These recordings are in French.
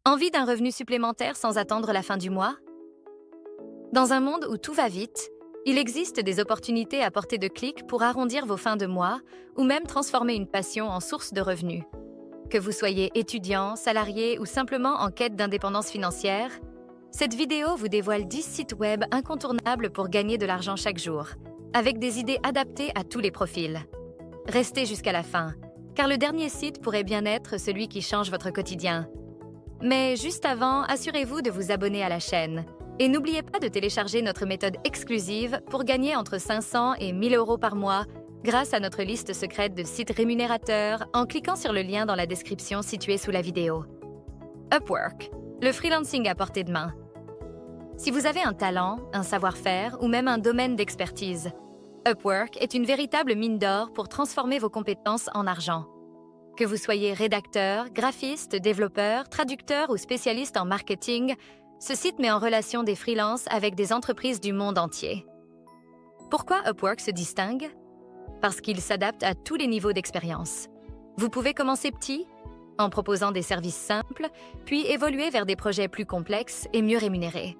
Envie d'un revenu supplémentaire sans attendre la fin du mois? Dans un monde où tout va vite, il existe des opportunités à portée de clic pour arrondir vos fins de mois ou même transformer une passion en source de revenus. Que vous soyez étudiant, salarié ou simplement en quête d'indépendance financière, cette vidéo vous dévoile 10 sites web incontournables pour gagner de l'argent chaque jour, avec des idées adaptées à tous les profils. Restez jusqu'à la fin, car le dernier site pourrait bien être celui qui change votre quotidien. Mais juste avant, assurez-vous de vous abonner à la chaîne. Et n'oubliez pas de télécharger notre méthode exclusive pour gagner entre 500 et 1000 euros par mois grâce à notre liste secrète de sites rémunérateurs en cliquant sur le lien dans la description située sous la vidéo. Upwork, le freelancing à portée de main. Si vous avez un talent, un savoir-faire ou même un domaine d'expertise, Upwork est une véritable mine d'or pour transformer vos compétences en argent. Que vous soyez rédacteur, graphiste, développeur, traducteur ou spécialiste en marketing, ce site met en relation des freelances avec des entreprises du monde entier. Pourquoi Upwork se distingue? Parce qu'il s'adapte à tous les niveaux d'expérience. Vous pouvez commencer petit, en proposant des services simples, puis évoluer vers des projets plus complexes et mieux rémunérés.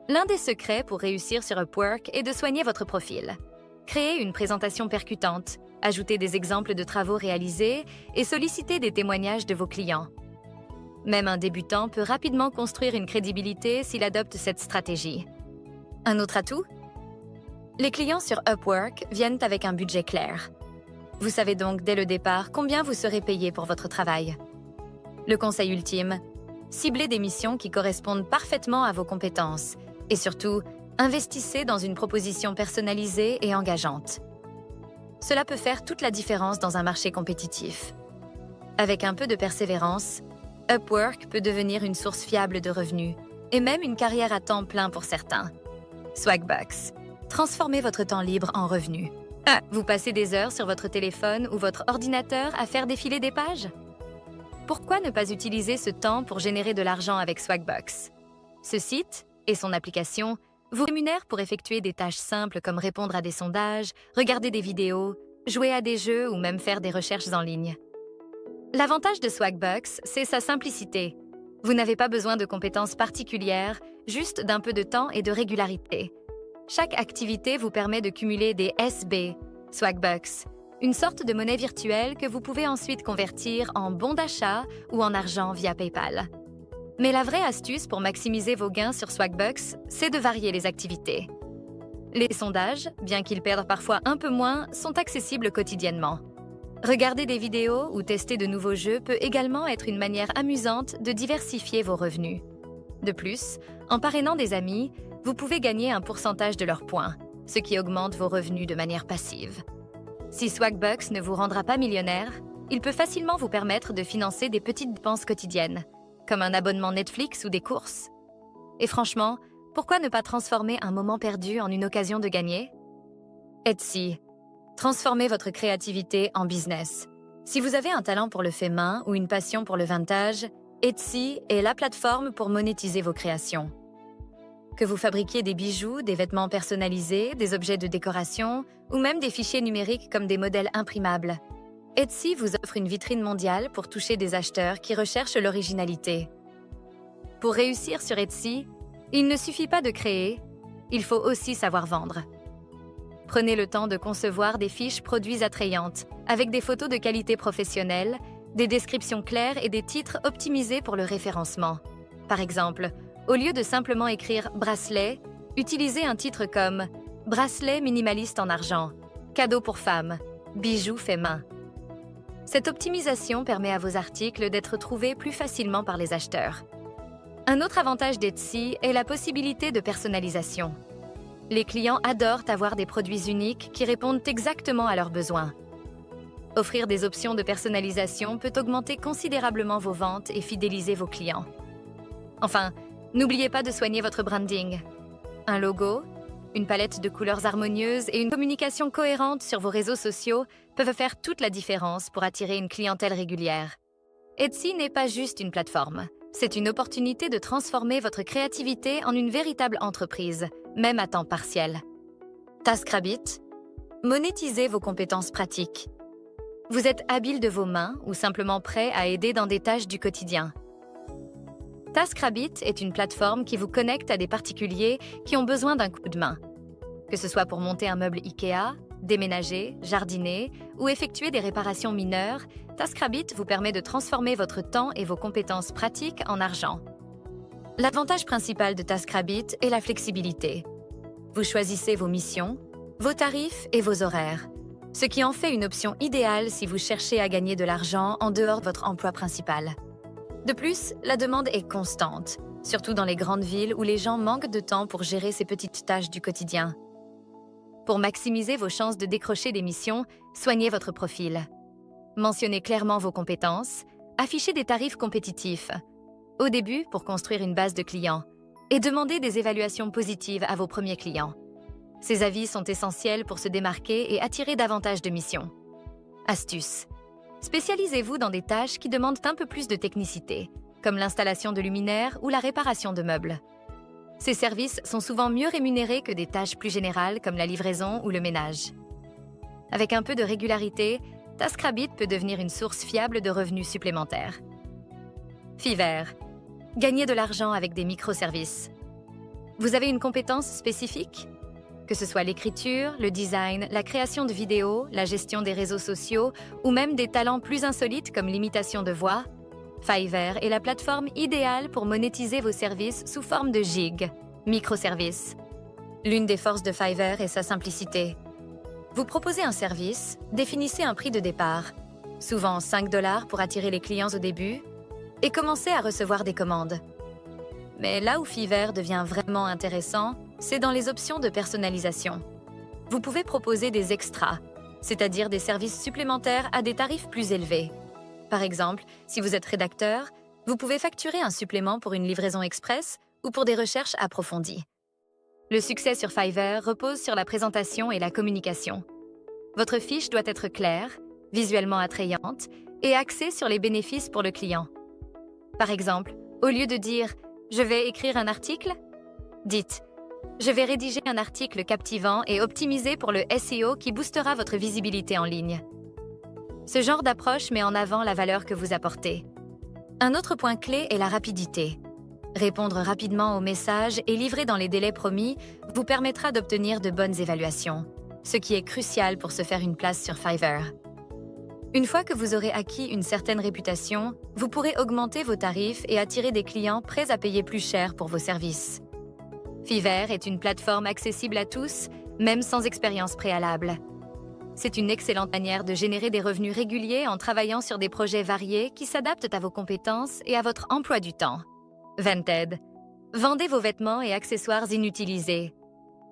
L'un des secrets pour réussir sur Upwork est de soigner votre profil. Créer une présentation percutante, ajouter des exemples de travaux réalisés et solliciter des témoignages de vos clients. Même un débutant peut rapidement construire une crédibilité s'il adopte cette stratégie. Un autre atout? Les clients sur Upwork viennent avec un budget clair. Vous savez donc dès le départ combien vous serez payé pour votre travail. Le conseil ultime, ciblez des missions qui correspondent parfaitement à vos compétences et surtout, investissez dans une proposition personnalisée et engageante. Cela peut faire toute la différence dans un marché compétitif. Avec un peu de persévérance, Upwork peut devenir une source fiable de revenus et même une carrière à temps plein pour certains. Swagbucks. Transformez votre temps libre en revenus. Vous passez des heures sur votre téléphone ou votre ordinateur à faire défiler des pages? Pourquoi ne pas utiliser ce temps pour générer de l'argent avec Swagbucks? Ce site et son application vous rémunèrent pour effectuer des tâches simples comme répondre à des sondages, regarder des vidéos, jouer à des jeux ou même faire des recherches en ligne. L'avantage de Swagbucks, c'est sa simplicité. Vous n'avez pas besoin de compétences particulières, juste d'un peu de temps et de régularité. Chaque activité vous permet de cumuler des SB, Swagbucks, une sorte de monnaie virtuelle que vous pouvez ensuite convertir en bons d'achat ou en argent via PayPal. Mais la vraie astuce pour maximiser vos gains sur Swagbucks, c'est de varier les activités. Les sondages, bien qu'ils perdent parfois un peu moins, sont accessibles quotidiennement. Regarder des vidéos ou tester de nouveaux jeux peut également être une manière amusante de diversifier vos revenus. De plus, en parrainant des amis, vous pouvez gagner un pourcentage de leurs points, ce qui augmente vos revenus de manière passive. Si Swagbucks ne vous rendra pas millionnaire, il peut facilement vous permettre de financer des petites dépenses quotidiennes, comme un abonnement Netflix ou des courses. Et franchement, pourquoi ne pas transformer un moment perdu en une occasion de gagner? Etsy. Transformez votre créativité en business. Si vous avez un talent pour le fait main ou une passion pour le vintage, Etsy est la plateforme pour monétiser vos créations. Que vous fabriquiez des bijoux, des vêtements personnalisés, des objets de décoration ou même des fichiers numériques comme des modèles imprimables, Etsy vous offre une vitrine mondiale pour toucher des acheteurs qui recherchent l'originalité. Pour réussir sur Etsy, il ne suffit pas de créer, il faut aussi savoir vendre. Prenez le temps de concevoir des fiches produits attrayantes, avec des photos de qualité professionnelle, des descriptions claires et des titres optimisés pour le référencement. Par exemple, au lieu de simplement écrire « bracelet », utilisez un titre comme « bracelet minimaliste en argent »,« cadeau pour femme »,« bijoux fait main ». Cette optimisation permet à vos articles d'être trouvés plus facilement par les acheteurs. Un autre avantage d'Etsy est la possibilité de personnalisation. Les clients adorent avoir des produits uniques qui répondent exactement à leurs besoins. Offrir des options de personnalisation peut augmenter considérablement vos ventes et fidéliser vos clients. Enfin, n'oubliez pas de soigner votre branding. Un logo, une palette de couleurs harmonieuses et une communication cohérente sur vos réseaux sociaux peuvent faire toute la différence pour attirer une clientèle régulière. Etsy n'est pas juste une plateforme. C'est une opportunité de transformer votre créativité en une véritable entreprise, même à temps partiel. TaskRabbit, monétisez vos compétences pratiques. Vous êtes habile de vos mains ou simplement prêt à aider dans des tâches du quotidien. TaskRabbit est une plateforme qui vous connecte à des particuliers qui ont besoin d'un coup de main. Que ce soit pour monter un meuble IKEA, déménager, jardiner ou effectuer des réparations mineures, TaskRabbit vous permet de transformer votre temps et vos compétences pratiques en argent. L'avantage principal de TaskRabbit est la flexibilité. Vous choisissez vos missions, vos tarifs et vos horaires, ce qui en fait une option idéale si vous cherchez à gagner de l'argent en dehors de votre emploi principal. De plus, la demande est constante, surtout dans les grandes villes où les gens manquent de temps pour gérer ces petites tâches du quotidien. Pour maximiser vos chances de décrocher des missions, soignez votre profil. Mentionnez clairement vos compétences, affichez des tarifs compétitifs. Au début, pour construire une base de clients, et demandez des évaluations positives à vos premiers clients. Ces avis sont essentiels pour se démarquer et attirer davantage de missions. Astuce. Spécialisez-vous dans des tâches qui demandent un peu plus de technicité, comme l'installation de luminaires ou la réparation de meubles. Ces services sont souvent mieux rémunérés que des tâches plus générales comme la livraison ou le ménage. Avec un peu de régularité, TaskRabbit peut devenir une source fiable de revenus supplémentaires. Fiverr. Gagnez de l'argent avec des microservices. Vous avez une compétence spécifique ? Que ce soit l'écriture, le design, la création de vidéos, la gestion des réseaux sociaux ou même des talents plus insolites comme l'imitation de voix, Fiverr est la plateforme idéale pour monétiser vos services sous forme de gigs, microservices. L'une des forces de Fiverr est sa simplicité. Vous proposez un service, définissez un prix de départ, souvent 5 $ pour attirer les clients au début, et commencez à recevoir des commandes. Mais là où Fiverr devient vraiment intéressant, c'est dans les options de personnalisation. Vous pouvez proposer des extras, c'est-à-dire des services supplémentaires à des tarifs plus élevés. Par exemple, si vous êtes rédacteur, vous pouvez facturer un supplément pour une livraison express ou pour des recherches approfondies. Le succès sur Fiverr repose sur la présentation et la communication. Votre fiche doit être claire, visuellement attrayante et axée sur les bénéfices pour le client. Par exemple, au lieu de dire « Je vais écrire un article », dites « Je vais rédiger un article captivant et optimisé pour le SEO qui boostera votre visibilité en ligne ». Ce genre d'approche met en avant la valeur que vous apportez. Un autre point clé est la rapidité. Répondre rapidement aux messages et livrer dans les délais promis vous permettra d'obtenir de bonnes évaluations, ce qui est crucial pour se faire une place sur Fiverr. Une fois que vous aurez acquis une certaine réputation, vous pourrez augmenter vos tarifs et attirer des clients prêts à payer plus cher pour vos services. Fiverr est une plateforme accessible à tous, même sans expérience préalable. C'est une excellente manière de générer des revenus réguliers en travaillant sur des projets variés qui s'adaptent à vos compétences et à votre emploi du temps. Vinted. Vendez vos vêtements et accessoires inutilisés.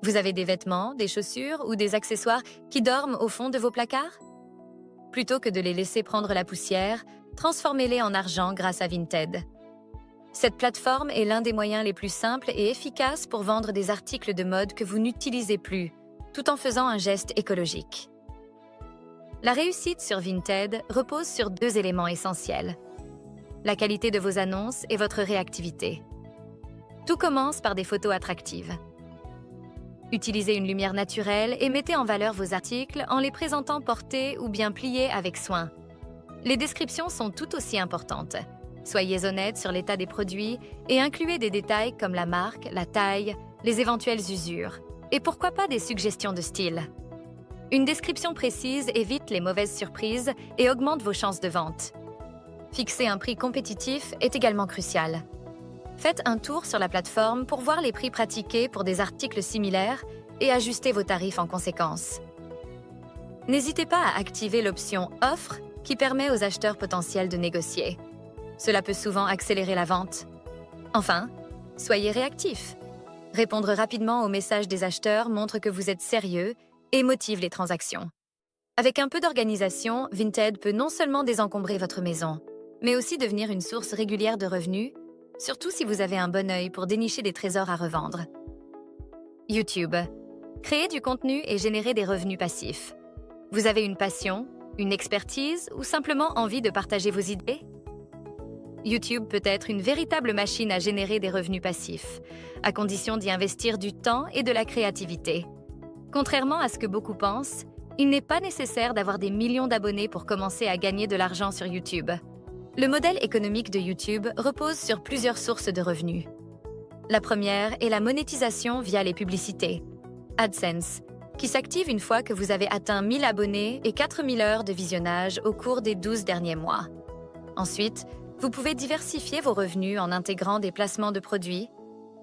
Vous avez des vêtements, des chaussures ou des accessoires qui dorment au fond de vos placards? Plutôt que de les laisser prendre la poussière, transformez-les en argent grâce à Vinted. Cette plateforme est l'un des moyens les plus simples et efficaces pour vendre des articles de mode que vous n'utilisez plus, tout en faisant un geste écologique. La réussite sur Vinted repose sur 2 éléments essentiels: la qualité de vos annonces et votre réactivité. Tout commence par des photos attractives. Utilisez une lumière naturelle et mettez en valeur vos articles en les présentant portés ou bien pliés avec soin. Les descriptions sont tout aussi importantes. Soyez honnête sur l'état des produits et incluez des détails comme la marque, la taille, les éventuelles usures, et pourquoi pas des suggestions de style. Une description précise évite les mauvaises surprises et augmente vos chances de vente. Fixer un prix compétitif est également crucial. Faites un tour sur la plateforme pour voir les prix pratiqués pour des articles similaires et ajustez vos tarifs en conséquence. N'hésitez pas à activer l'option « Offre » qui permet aux acheteurs potentiels de négocier. Cela peut souvent accélérer la vente. Enfin, soyez réactif. Répondre rapidement aux messages des acheteurs montre que vous êtes sérieux et motive les transactions. Avec un peu d'organisation, Vinted peut non seulement désencombrer votre maison, mais aussi devenir une source régulière de revenus, surtout si vous avez un bon œil pour dénicher des trésors à revendre. YouTube. Créer du contenu et générer des revenus passifs. Vous avez une passion, une expertise ou simplement envie de partager vos idées? YouTube peut être une véritable machine à générer des revenus passifs, à condition d'y investir du temps et de la créativité. Contrairement à ce que beaucoup pensent, il n'est pas nécessaire d'avoir des millions d'abonnés pour commencer à gagner de l'argent sur YouTube. Le modèle économique de YouTube repose sur plusieurs sources de revenus. La première est la monétisation via les publicités, AdSense, qui s'active une fois que vous avez atteint 1000 abonnés et 4000 heures de visionnage au cours des 12 derniers mois. Ensuite, vous pouvez diversifier vos revenus en intégrant des placements de produits,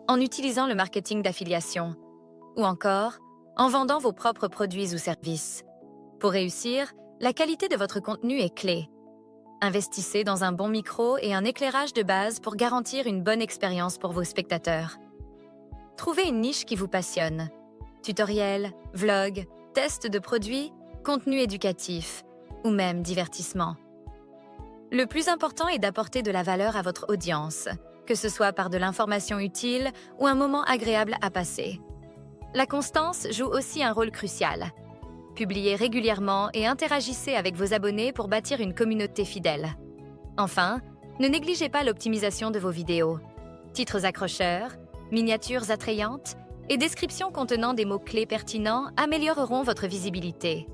en utilisant le marketing d'affiliation, ou encore en vendant vos propres produits ou services. Pour réussir, la qualité de votre contenu est clé. Investissez dans un bon micro et un éclairage de base pour garantir une bonne expérience pour vos spectateurs. Trouvez une niche qui vous passionne. Tutoriels, vlogs, tests de produits, contenu éducatif ou même divertissement. Le plus important est d'apporter de la valeur à votre audience, que ce soit par de l'information utile ou un moment agréable à passer. La constance joue aussi un rôle crucial. Publiez régulièrement et interagissez avec vos abonnés pour bâtir une communauté fidèle. Enfin, ne négligez pas l'optimisation de vos vidéos. Titres accrocheurs, miniatures attrayantes et descriptions contenant des mots-clés pertinents amélioreront votre visibilité.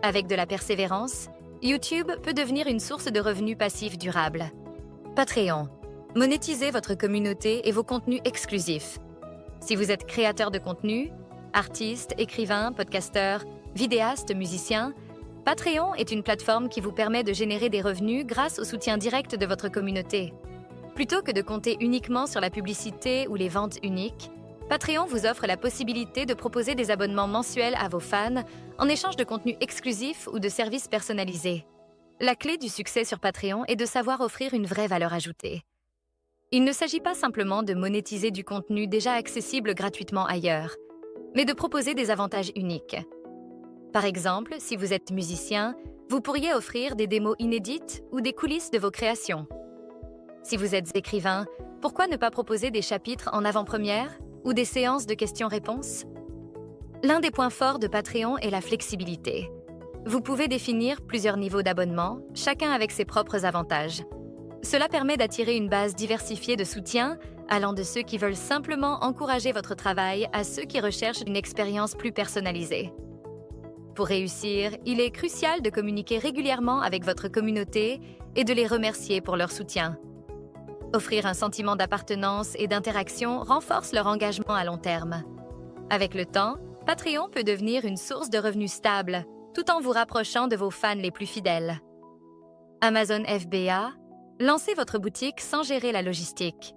Avec de la persévérance, YouTube peut devenir une source de revenus passifs durables. Patreon. Monétisez votre communauté et vos contenus exclusifs. Si vous êtes créateur de contenu, artiste, écrivain, podcasteur, vidéaste, musicien, Patreon est une plateforme qui vous permet de générer des revenus grâce au soutien direct de votre communauté. Plutôt que de compter uniquement sur la publicité ou les ventes uniques, Patreon vous offre la possibilité de proposer des abonnements mensuels à vos fans en échange de contenus exclusifs ou de services personnalisés. La clé du succès sur Patreon est de savoir offrir une vraie valeur ajoutée. Il ne s'agit pas simplement de monétiser du contenu déjà accessible gratuitement ailleurs, mais de proposer des avantages uniques. Par exemple, si vous êtes musicien, vous pourriez offrir des démos inédites ou des coulisses de vos créations. Si vous êtes écrivain, pourquoi ne pas proposer des chapitres en avant-première ou des séances de questions-réponses? L'un des points forts de Patreon est la flexibilité. Vous pouvez définir plusieurs niveaux d'abonnement, chacun avec ses propres avantages. Cela permet d'attirer une base diversifiée de soutien, allant de ceux qui veulent simplement encourager votre travail à ceux qui recherchent une expérience plus personnalisée. Pour réussir, il est crucial de communiquer régulièrement avec votre communauté et de les remercier pour leur soutien. Offrir un sentiment d'appartenance et d'interaction renforce leur engagement à long terme. Avec le temps, Patreon peut devenir une source de revenus stable, tout en vous rapprochant de vos fans les plus fidèles. Amazon FBA, lancez votre boutique sans gérer la logistique.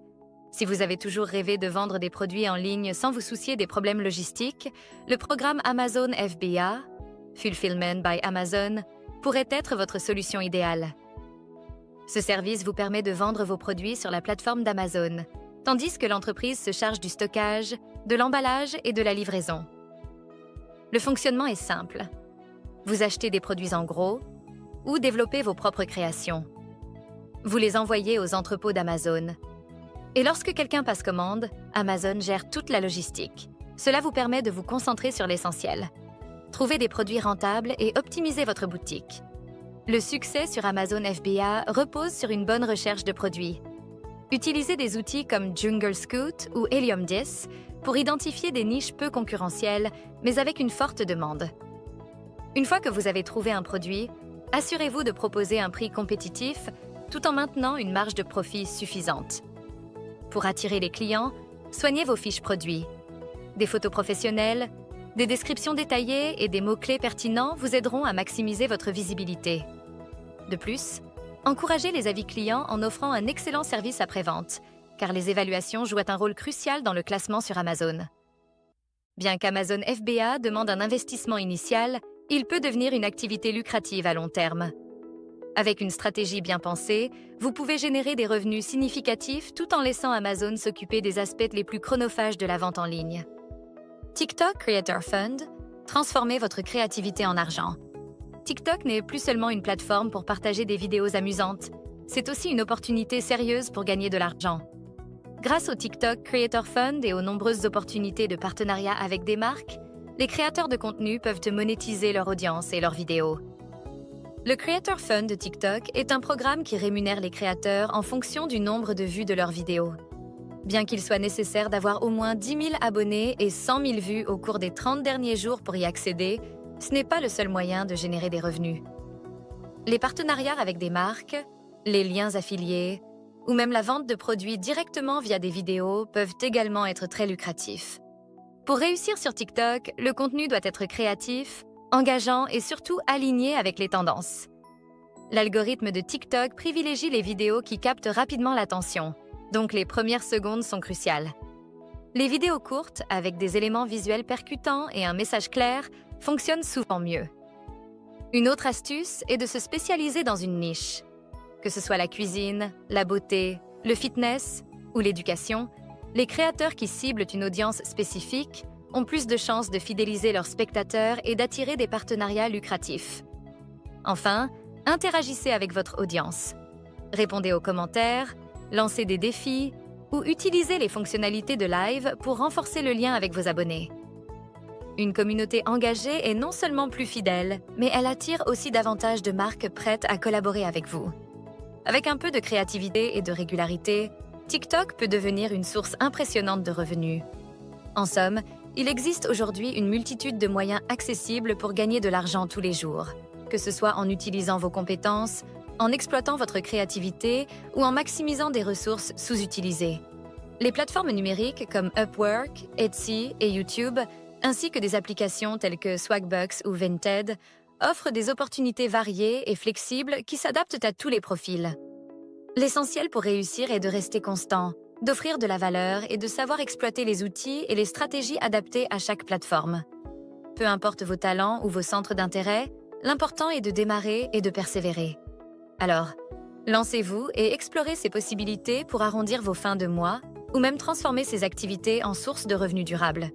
Si vous avez toujours rêvé de vendre des produits en ligne sans vous soucier des problèmes logistiques, le programme Amazon FBA, Fulfillment by Amazon, pourrait être votre solution idéale. Ce service vous permet de vendre vos produits sur la plateforme d'Amazon, tandis que l'entreprise se charge du stockage, de l'emballage et de la livraison. Le fonctionnement est simple. Vous achetez des produits en gros ou développez vos propres créations. Vous les envoyez aux entrepôts d'Amazon. Et lorsque quelqu'un passe commande, Amazon gère toute la logistique. Cela vous permet de vous concentrer sur l'essentiel. Trouvez des produits rentables et optimisez votre boutique. Le succès sur Amazon FBA repose sur une bonne recherche de produits. Utilisez des outils comme Jungle Scout ou Helium 10 pour identifier des niches peu concurrentielles, mais avec une forte demande. Une fois que vous avez trouvé un produit, assurez-vous de proposer un prix compétitif tout en maintenant une marge de profit suffisante. Pour attirer les clients, soignez vos fiches produits. Des photos professionnelles, des descriptions détaillées et des mots-clés pertinents vous aideront à maximiser votre visibilité. De plus, encouragez les avis clients en offrant un excellent service après-vente, car les évaluations jouent un rôle crucial dans le classement sur Amazon. Bien qu'Amazon FBA demande un investissement initial, il peut devenir une activité lucrative à long terme. Avec une stratégie bien pensée, vous pouvez générer des revenus significatifs tout en laissant Amazon s'occuper des aspects les plus chronophages de la vente en ligne. TikTok Creator Fund, transformez votre créativité en argent. TikTok n'est plus seulement une plateforme pour partager des vidéos amusantes, c'est aussi une opportunité sérieuse pour gagner de l'argent. Grâce au TikTok Creator Fund et aux nombreuses opportunités de partenariat avec des marques, les créateurs de contenu peuvent monétiser leur audience et leurs vidéos. Le Creator Fund de TikTok est un programme qui rémunère les créateurs en fonction du nombre de vues de leurs vidéos. Bien qu'il soit nécessaire d'avoir au moins 10 000 abonnés et 100 000 vues au cours des 30 derniers jours pour y accéder, ce n'est pas le seul moyen de générer des revenus. Les partenariats avec des marques, les liens affiliés ou même la vente de produits directement via des vidéos peuvent également être très lucratifs. Pour réussir sur TikTok, le contenu doit être créatif, engageant et surtout aligné avec les tendances. L'algorithme de TikTok privilégie les vidéos qui captent rapidement l'attention, donc les premières secondes sont cruciales. Les vidéos courtes, avec des éléments visuels percutants et un message clair, fonctionnent souvent mieux. Une autre astuce est de se spécialiser dans une niche. Que ce soit la cuisine, la beauté, le fitness ou l'éducation, les créateurs qui ciblent une audience spécifique ont plus de chances de fidéliser leurs spectateurs et d'attirer des partenariats lucratifs. Enfin, interagissez avec votre audience. Répondez aux commentaires, lancez des défis ou utilisez les fonctionnalités de live pour renforcer le lien avec vos abonnés. Une communauté engagée est non seulement plus fidèle, mais elle attire aussi davantage de marques prêtes à collaborer avec vous. Avec un peu de créativité et de régularité, TikTok peut devenir une source impressionnante de revenus. En somme, il existe aujourd'hui une multitude de moyens accessibles pour gagner de l'argent tous les jours, que ce soit en utilisant vos compétences, en exploitant votre créativité ou en maximisant des ressources sous-utilisées. Les plateformes numériques comme Upwork, Etsy et YouTube, ainsi que des applications telles que Swagbucks ou Vinted, offrent des opportunités variées et flexibles qui s'adaptent à tous les profils. L'essentiel pour réussir est de rester constant, d'offrir de la valeur et de savoir exploiter les outils et les stratégies adaptées à chaque plateforme. Peu importe vos talents ou vos centres d'intérêt, l'important est de démarrer et de persévérer. Alors, lancez-vous et explorez ces possibilités pour arrondir vos fins de mois ou même transformer ces activités en source de revenus durables.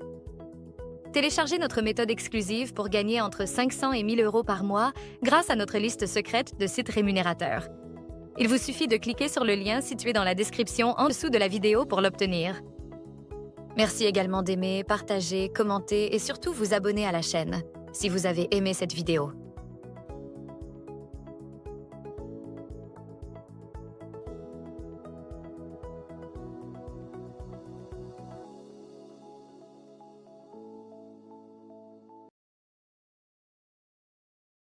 Téléchargez notre méthode exclusive pour gagner entre 500 et 1000 euros par mois grâce à notre liste secrète de sites rémunérateurs. Il vous suffit de cliquer sur le lien situé dans la description en dessous de la vidéo pour l'obtenir. Merci également d'aimer, partager, commenter et surtout vous abonner à la chaîne si vous avez aimé cette vidéo.